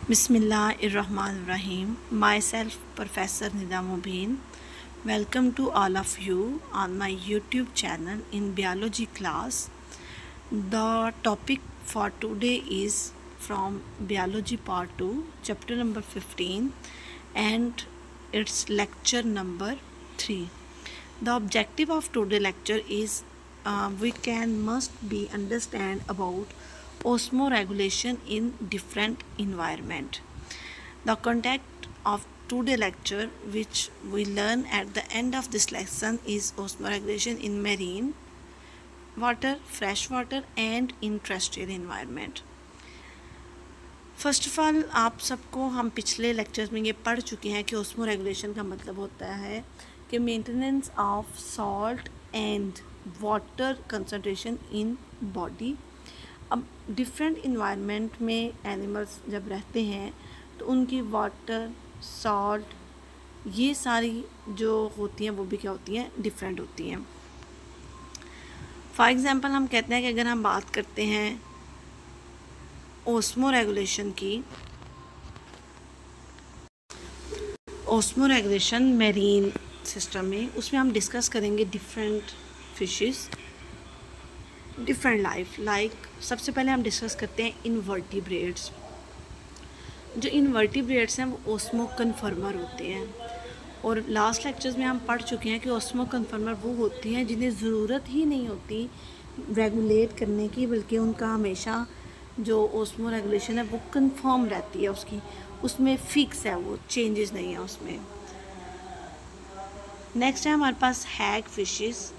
Bismillahirrahmanirrahim. Myself, Professor Nida Mubin. Welcome to all of you on my YouTube channel in biology class. The topic for today is from Biology Part 2, chapter number 15, and it's lecture number 3. The objective of today's lecture is must be understand about osmoregulation in different environment. The content of today's lecture, which we learn at the end of this lesson, is osmoregulation in marine water, fresh water and in terrestrial environment. First of all आप सबको हम पिछले lectures में ये पढ़ चुके हैं कि ओस्मो रेगुलेशन का मतलब होता है कि maintenance of salt and water concentration in body. अब डिफरेंट इन्वायरमेंट में एनिमल्स जब रहते हैं तो उनकी वाटर, सॉल्ट, ये सारी जो होती हैं वो भी क्या होती हैं, डिफरेंट होती हैं. फॉर एग्ज़ाम्पल हम कहते हैं कि अगर हम बात करते हैं ओस्मो रेगुलेशन की, ओस्मो रेगुलेशन मेरीन सिस्टम में, उसमें हम डिस्कस करेंगे डिफरेंट फिशेस, डिफरेंट लाइक सबसे पहले हम डिस्कस करते हैं इनवर्टिब्रेट्स. जो इनवर्टिब्रेट्स हैं वो ओस्मो कन्फर्मर होते हैं. और लास्ट लेक्चर्स में हम पढ़ चुके हैं कि ओस्मो कन्फर्मर वो होती हैं जिन्हें ज़रूरत ही नहीं होती रेगुलेट करने की, बल्कि उनका हमेशा जो ओस्मो रेगुलेशन है वो कंफर्म रहती है, उसमें फिक्स है, वो चेंजेस नहीं है उसमें. नेक्स्ट है हमारे पास हैग फिशेस.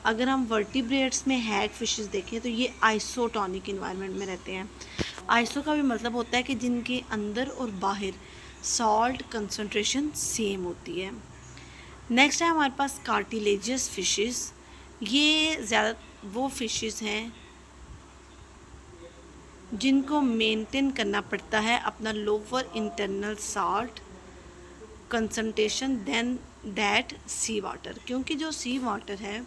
अगर हम वर्टिब्रेट्स में हैग फिशेस देखें तो ये आइसोटोनिक इन्वायरमेंट में रहते हैं. आइसो का भी मतलब होता है कि जिनके अंदर और बाहर सॉल्ट कंसंट्रेशन सेम होती है. नेक्स्ट है हमारे पास कार्टिलेजियस फिशेस. ये ज़्यादा वो फिशेस हैं जिनको मेंटेन करना पड़ता है अपना lower internal salt concentration than that sea water, क्योंकि जो सी वाटर है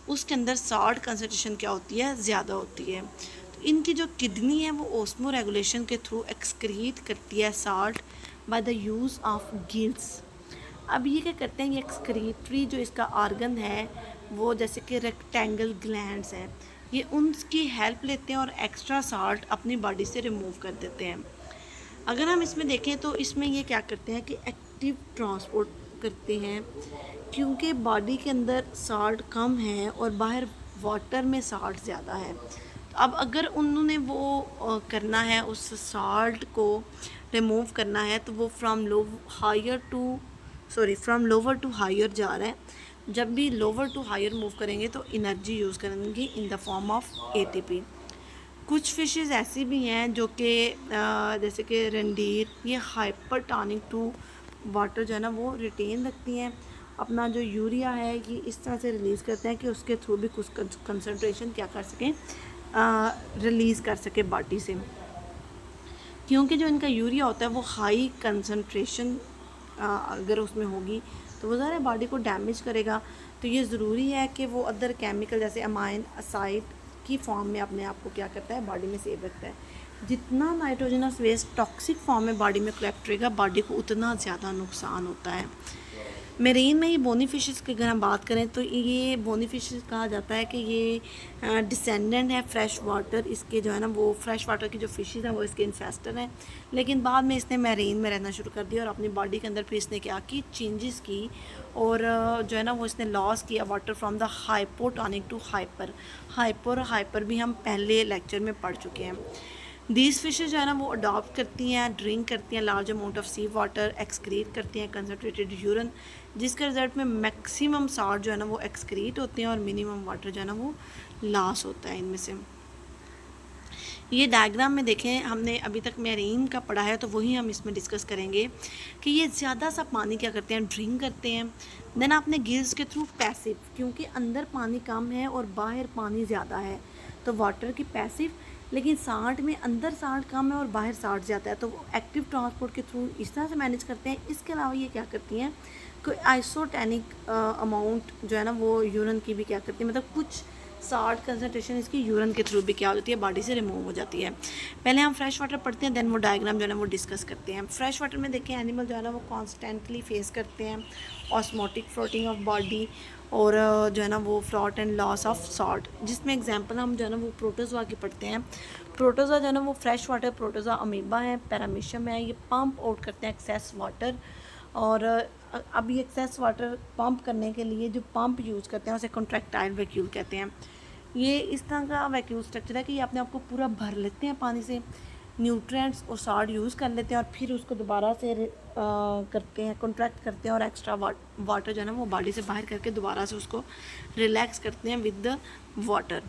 उसके अंदर सॉल्ट कंसंट्रेशन क्या होती है, ज़्यादा होती है. तो इनकी जो किडनी है वो ओस्मो रेगुलेशन के थ्रू एक्सक्रीट करती है salt by the use of gills. अब ये क्या करते हैं, ये एक्सक्रीटरी जो इसका ऑर्गन है वो जैसे कि रेक्टेंगल ग्लैंड्स हैं, ये उनकी हेल्प लेते हैं और एक्स्ट्रा सॉल्ट अपनी बॉडी से रिमूव कर देते हैं. अगर हम इसमें देखें तो इसमें ये क्या करते हैं कि एक्टिव ट्रांसपोर्ट करते हैं, क्योंकि बॉडी के अंदर सॉल्ट कम है और बाहर वाटर में सॉल्ट ज़्यादा है. तो अब अगर उन्होंने वो करना है, उस सॉल्ट को रिमूव करना है, तो वो फ्रॉम लोअर टू हायर जा रहा है. जब भी लोअर टू हायर मूव करेंगे तो एनर्जी यूज़ करेंगे in the form of ATP. कुछ फिशेस ऐसी भी हैं जो कि जैसे कि रेंडीर, ये हाइपरटोनिक टू वाटर जो है ना वो रिटेन रखती हैं. अपना जो यूरिया है ये इस तरह से रिलीज़ करते हैं कि उसके थ्रू भी कुछ कंसंट्रेशन क्या कर सकें, रिलीज़ कर सके बॉडी से. क्योंकि जो इनका यूरिया होता है वो हाई कंसंट्रेशन अगर उसमें होगी तो वो ज़रा बॉडी को डैमेज करेगा. तो ये ज़रूरी है कि वो अदर केमिकल जैसे अमाइन असाइड की फॉर्म में अपने आप को क्या करता है, बॉडी में सेव रखता है. जितना नाइट्रोजनस वेस्ट टॉक्सिक फॉर्म में बॉडी में कलेक्ट रहेगा, बॉडी को उतना ज़्यादा नुकसान होता है. मेरीन में ये बोनी फिशेस की अगर हम बात करें तो ये बोनी फिशेस कहा जाता है कि ये डिसेंडेंट है फ्रेश वाटर, इसके जो है ना वो फ्रेश वाटर की जो फिशेस हैं वो इसके इन्फेस्टर हैं. लेकिन बाद में इसने मेरीन में रहना शुरू कर दिया और अपनी बॉडी के अंदर फिर इसने क्या की, चेंजेस की, और जो है ना वो इसने लॉस किया water from the hypotonic to hyper भी हम पहले लेक्चर में पढ़ चुके हैं. दीज फिशेज जो है ना वो अडॉप्ट करती हैं, ड्रिंक करती हैं large amount of sea water, excrete करती हैं कंसनट्रेटेड यूरिन, जिसके रिजल्ट में मैक्सिमम सॉल्ट जो है ना वो एक्सक्रीट होते हैं और मिनिमम वाटर जो है ना वो लॉस होता है इनमें से. ये डायग्राम में देखें, हमने अभी तक मेरीन का पढ़ा है तो वही हम इसमें डिस्कस करेंगे कि ये ज़्यादा सा पानी क्या करते हैं, ड्रिंक करते हैं. देन अपने गिल्स के थ्रू पैसिव, क्योंकि अंदर पानी कम है और बाहर पानी ज़्यादा है तो वाटर की पैसिव, लेकिन साल्ट में अंदर साल्ट कम है और बाहर साल्ट ज़्यादा है तो वो एक्टिव ट्रांसपोर्ट के थ्रू इस तरह से मैनेज करते हैं. इसके अलावा ये क्या करती हैं, कोई आइसोटेनिक अमाउंट जो है ना वो यूरिन की भी क्या करती है, मतलब कुछ साल्ट कंसनट्रेशन इसकी यूरिन के थ्रू भी क्या होती है, बॉडी से रिमूव हो जाती है। पहले हम फ्रेश वाटर पढ़ते हैं, देन वो डायग्राम जो है ना वो डिस्कस करते हैं। फ्रेश वाटर में देखें एनिमल जो है ना वो कॉन्स्टेंटली फेस करते हैं ऑस्मोटिक फ्लोटिंग ऑफ बॉडी और जो है ना वो float and loss of salt, जिसमें एग्जांपल हम जो है ना वो प्रोटोजोआ की पढ़ते हैं। प्रोटोजोआ जो है ना वो फ्रेश वाटर प्रोटोजोआ अमीबा है, पैरामीशियम है, ये पंप आउट करते हैं एक्सेस वाटर। और अब ये एक्सेस वाटर पंप करने के लिए जो पंप यूज़ करते हैं उसे कॉन्ट्रैक्टाइल वैक्यूल कहते हैं। ये इस तरह का वैक्यूल स्ट्रक्चर है कि ये अपने आप को पूरा भर लेते हैं पानी से, न्यूट्रिएंट्स और सॉल्ट यूज़ कर लेते हैं और फिर उसको दोबारा से करते हैं, कॉन्ट्रैक्ट करते हैं और एक्स्ट्रा वाटर जो है ना वो बॉडी से बाहर करके दोबारा से उसको रिलैक्स करते हैं with the water.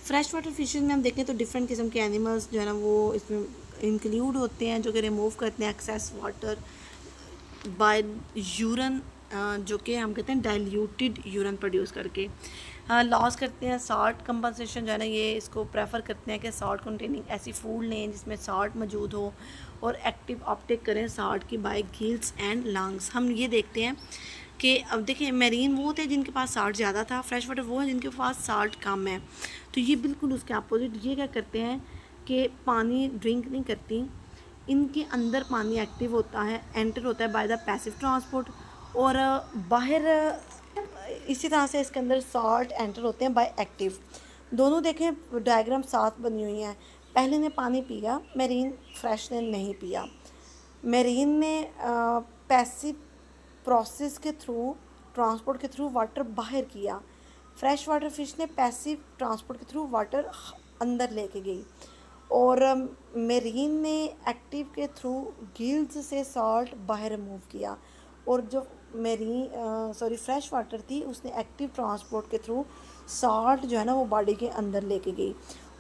Fresh water fishes में हम देखें तो डिफरेंट किस्म के एनिमल्स जो है ना वो इसमें इंक्लूड होते हैं, जो कि रिमूव करते हैं एक्सेस वाटर बाय यूरन, जो कि हम कहते हैं डाइल्यूटेड यूरन प्रोड्यूस करके। लॉस करते हैं सॉल्ट कंपनसेशन जो है ना, ये इसको प्रेफर करते हैं कि सॉल्ट कंटेनिंग ऐसी फूड लें जिसमें सॉल्ट मौजूद हो और एक्टिव अपटेक करें सॉल्ट की बाय गिल्स एंड लंग्स। हम ये देखते हैं कि अब देखिए मेरीन वो थे जिनके पास साल्ट ज़्यादा था, फ्रेश वाटर वो है जिनके पास साल्ट कम है। तो ये बिल्कुल उसके अपोजिट, ये क्या करते हैं कि पानी ड्रिंक नहीं करती, इनके अंदर पानी एक्टिव होता है, एंटर होता है बाय द पैसिव ट्रांसपोर्ट, और बाहर इसी तरह से इसके अंदर सॉल्ट एंटर होते हैं बाय एक्टिव। दोनों देखें डायग्राम साथ बनी हुई हैं। पहले ने पानी पिया मेरीन, फ्रेश ने नहीं पिया। मेरीन ने पैसिव प्रोसेस के थ्रू, ट्रांसपोर्ट के थ्रू वाटर बाहर किया, फ्रेश वाटर फिश ने पैसिव ट्रांसपोर्ट के थ्रू वाटर अंदर लेके गई, और मेरीन ने एक्टिव के थ्रू गिल्स से सॉल्ट बाहर रिमूव किया, और जो फ्रेश वाटर थी उसने एक्टिव ट्रांसपोर्ट के थ्रू सॉल्ट जो है ना वो बॉडी के अंदर लेके गई,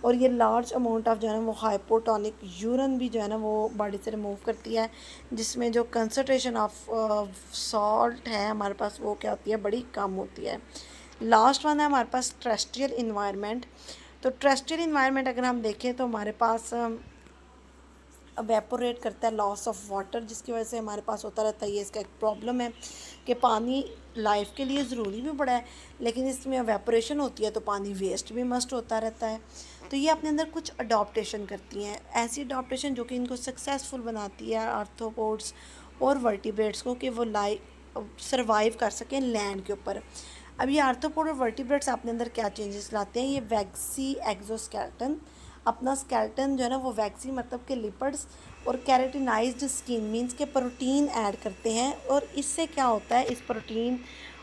और ये लार्ज अमाउंट ऑफ जो है ना वो हाइपोटोनिक यूरिन भी जो है ना वो बॉडी से रिमूव करती है, जिसमें जो कंसनट्रेशन ऑफ सॉल्ट है हमारे पास वो क्या होती है, बड़ी कम होती है। लास्ट वन है हमारे पास टेरेस्ट्रियल इन्वायरमेंट। तो टेरेस्ट्रियल इन्वायरमेंट अगर हम देखें तो हमारे पास एवेपोरेट करता है, लॉस ऑफ वाटर, जिसकी वजह से हमारे पास होता रहता है, ये इसका एक प्रॉब्लम है कि पानी लाइफ के लिए ज़रूरी भी बड़ा है, लेकिन इसमें एवेपोरेशन होती है तो पानी वेस्ट भी मस्ट होता रहता है। तो ये अपने अंदर कुछ अडॉप्टेशन करती हैं, ऐसी अडॉप्टेशन जो कि इनको सक्सेसफुल बनाती है आर्थ्रोपोड्स और वर्टिब्रेट्स को, कि वो सर्वाइव कर सकें लैंड के ऊपर। अब ये आर्थ्रोपोड और वर्टिब्रेट्स अपने अंदर क्या चेंजेस लाते हैं, ये वैक्सी एक्सोस्केलेटन, अपना स्केलेटन जो है ना वो वैक्सी मतलब के लिपिड्स और कैरेटिनाइज्ड स्किन मींस के प्रोटीन ऐड करते हैं, और इससे क्या होता है, इस प्रोटीन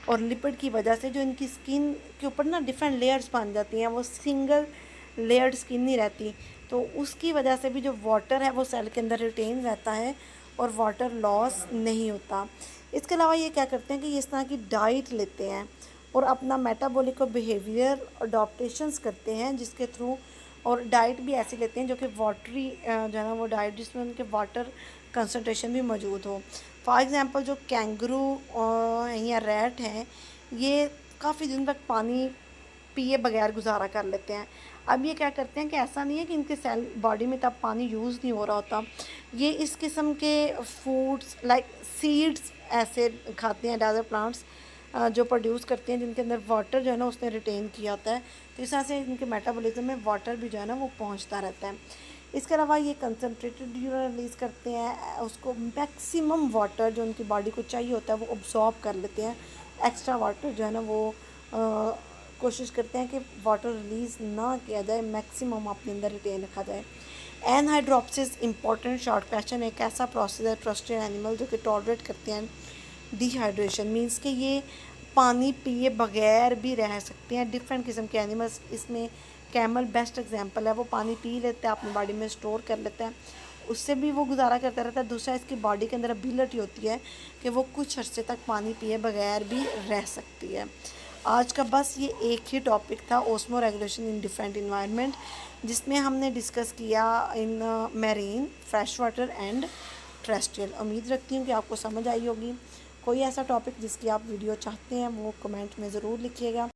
और लिपिड की वजह से जो इनकी स्किन के ऊपर ना डिफरेंट लेयर्स बन जाती हैं, वो सिंगल लेयर्ड स्किन नहीं रहती, तो उसकी वजह से भी जो वाटर है वो सेल के अंदर रिटेन रहता है और वाटर लॉस नहीं होता। इसके अलावा ये क्या करते हैं कि इस तरह की डाइट लेते हैं और अपना मेटाबॉलिक और बिहेवियर अडॉप्टेशंस करते हैं, जिसके थ्रू, और डाइट भी ऐसी लेते हैं जो कि वाटरी जो है ना वो डाइट जिसमें उनके वाटर कंसनट्रेशन भी मौजूद हो। फॉर एग्ज़ाम्पल जो कैंगरू या रैट हैं, ये काफ़ी दिन तक पानी पिए बगैर गुजारा कर लेते हैं। अब ये क्या करते हैं कि ऐसा नहीं है कि इनके सेल बॉडी में तब पानी यूज़ नहीं हो रहा होता, ये इस किस्म के फूड्स लाइक सीड्स ऐसे खाते हैं, डेजर्ट प्लांट्स जो प्रोड्यूस करते हैं जिनके अंदर वाटर जो है ना उसने रिटेन किया होता है, तो इस तरह से इनके मेटाबॉलिज्म में वाटर भी जो है ना वो पहुंचता रहता है। इसके अलावा ये कंसनट्रेटेड यूरिन रिलीज़ करते हैं, उसको मैक्सिमम वाटर जो उनकी बॉडी को चाहिए होता है वो अब्सॉर्ब कर लेते हैं, एक्स्ट्रा वाटर जो है ना वो कोशिश करते हैं कि वाटर रिलीज़ ना किया जाए, मैक्सिमम अपने अंदर रिटेन रखा जाए। एनहाइड्रोप्सिस इंपॉर्टेंट शॉर्ट क्वेश्चन, एक ऐसा प्रोसेस है टेरेस्ट्रियल एनिमल जो कि टॉलरेट करते हैं डिहाइड्रेशन, मींस कि ये पानी पिए बगैर भी रह सकते हैं। डिफरेंट किस्म के एनिमल्स, इसमें कैमल बेस्ट एग्जांपल है, वो पानी पी लेता है अपनी बॉडी में स्टोर कर लेता है, उससे भी वो गुजारा करता रहता है। दूसरा इसकी बॉडी के अंदर एबिलिटी होती है कि वो कुछ अर्से तक पानी पिए बगैर भी रह सकती है। आज का बस ये एक ही टॉपिक था, osmoregulation in different environment, जिसमें हमने डिस्कस किया in marine, fresh water and terrestrial. उम्मीद रखती हूँ कि आपको समझ आई होगी। कोई ऐसा टॉपिक जिसकी आप वीडियो चाहते हैं वो कमेंट में ज़रूर लिखिएगा।